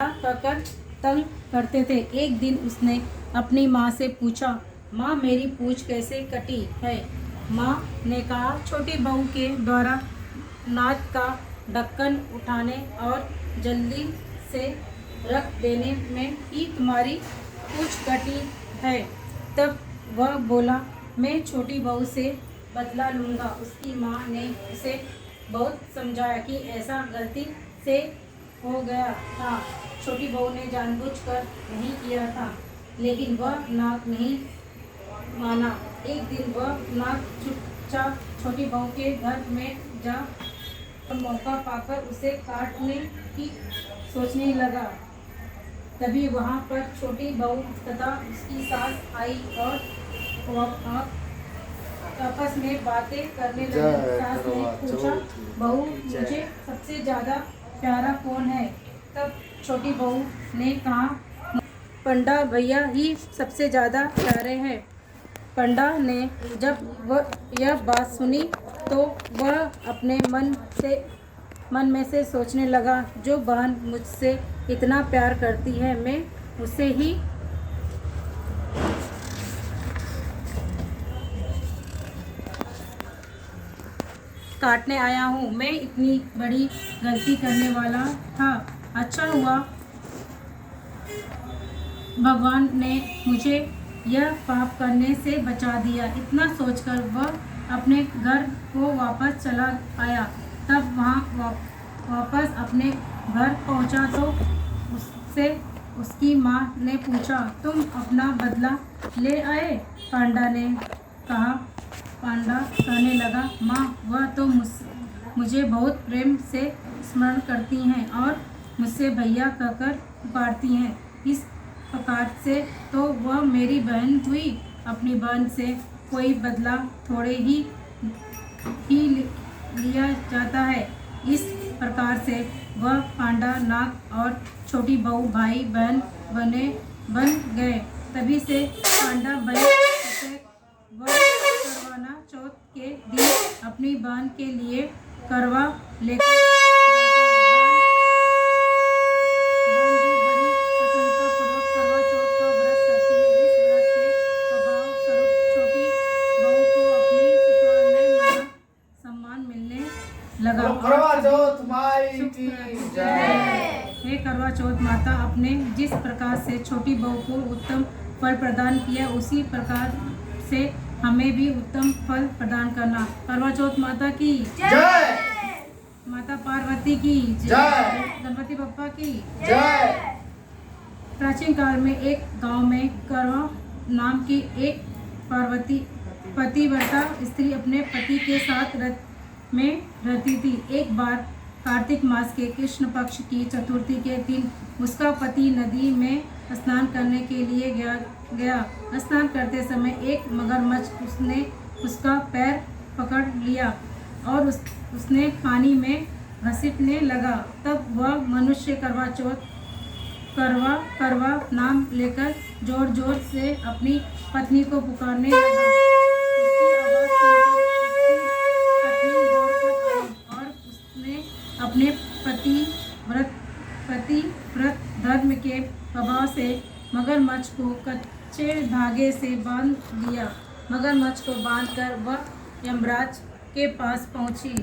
कहकर तंग करते थे। एक दिन उसने अपनी माँ से पूछा, माँ मेरी पूँछ कैसे कटी है? माँ ने कहा, छोटी बहू के द्वारा नाक का ढक्कन उठाने और जल्दी से रख देने में ही तुम्हारी पूँछ कटी है। तब वह बोला, मैं छोटी बहू से बदला लूँगा। उसकी माँ ने उसे बहुत समझाया कि ऐसा गलती से हो गया था, छोटी बहू ने जानबूझकर नहीं किया था, लेकिन वह नाक नहीं माना। एक दिन वह नाक चुपचाप छोटी बहू के घर में जा मौका पाकर उसे काटने की सोचने लगा। तभी वहाँ पर छोटी बहू तथा उसकी सास आई और आपस में बातें करने लगी। सास ने पूछा, बहू मुझे सबसे ज्यादा प्यारा कौन है? तब छोटी बहू ने कहा, पंडा भैया ही सबसे ज़्यादा प्यारे हैं। पंडा ने जब वह यह बात सुनी तो वह अपने मन में से सोचने लगा, जो बहन मुझसे इतना प्यार करती है, मैं उसे ही काटने आया हूँ। मैं इतनी बड़ी गलती करने वाला था। अच्छा हुआ भगवान ने मुझे यह पाप करने से बचा दिया। इतना सोचकर वह अपने घर को वापस चला आया। तब वहाँ वापस अपने घर पहुँचा तो उससे उसकी माँ ने पूछा, तुम अपना बदला ले आए? पांडा कहने लगा, माँ वह तो मुझे बहुत प्रेम से स्मरण करती हैं और मुझसे भैया कहकर पुकारती हैं। इस प्रकार से तो वह मेरी बहन हुई। अपनी बहन से कोई बदला थोड़े ही लिया जाता है। इस प्रकार से वह पांडा नाग और छोटी बहू भाई बहन बन गए। तभी से पांडा भाई वह करवाना चौथ के दिन अपनी बहन के लिए करवा लेकर हे करवा चौथ माता, आपने जिस प्रकार से छोटी बहू को उत्तम फल प्रदान किया, उसी प्रकार से हमें भी उत्तम फल प्रदान करना। करवा चौथ माता की जय। माता पार्वती की जय। गणपति बप्पा की जय। प्राचीन काल में एक गांव में करवा नाम की एक पतिव्रता स्त्री अपने पति के साथ रथ में रहती थी। एक बार कार्तिक मास के कृष्ण पक्ष की चतुर्थी के दिन उसका पति नदी में स्नान करने के लिए गया। स्नान करते समय एक मगरमच्छ उसने उसका पैर पकड़ लिया और उसने पानी में घसीटने लगा। तब वह मनुष्य करवा नाम लेकर जोर जोर से अपनी पत्नी को पुकारने लगा। उसकी आवाज़ सुनकर उसकी पत्नी दौड़कर आई और उसने अपने पतिव्रत धर्म के प्रभाव से मगरमच्छ को कच्चे धागे से बांध दिया। मगरमच्छ को बांधकर वह यमराज के पास पहुंची।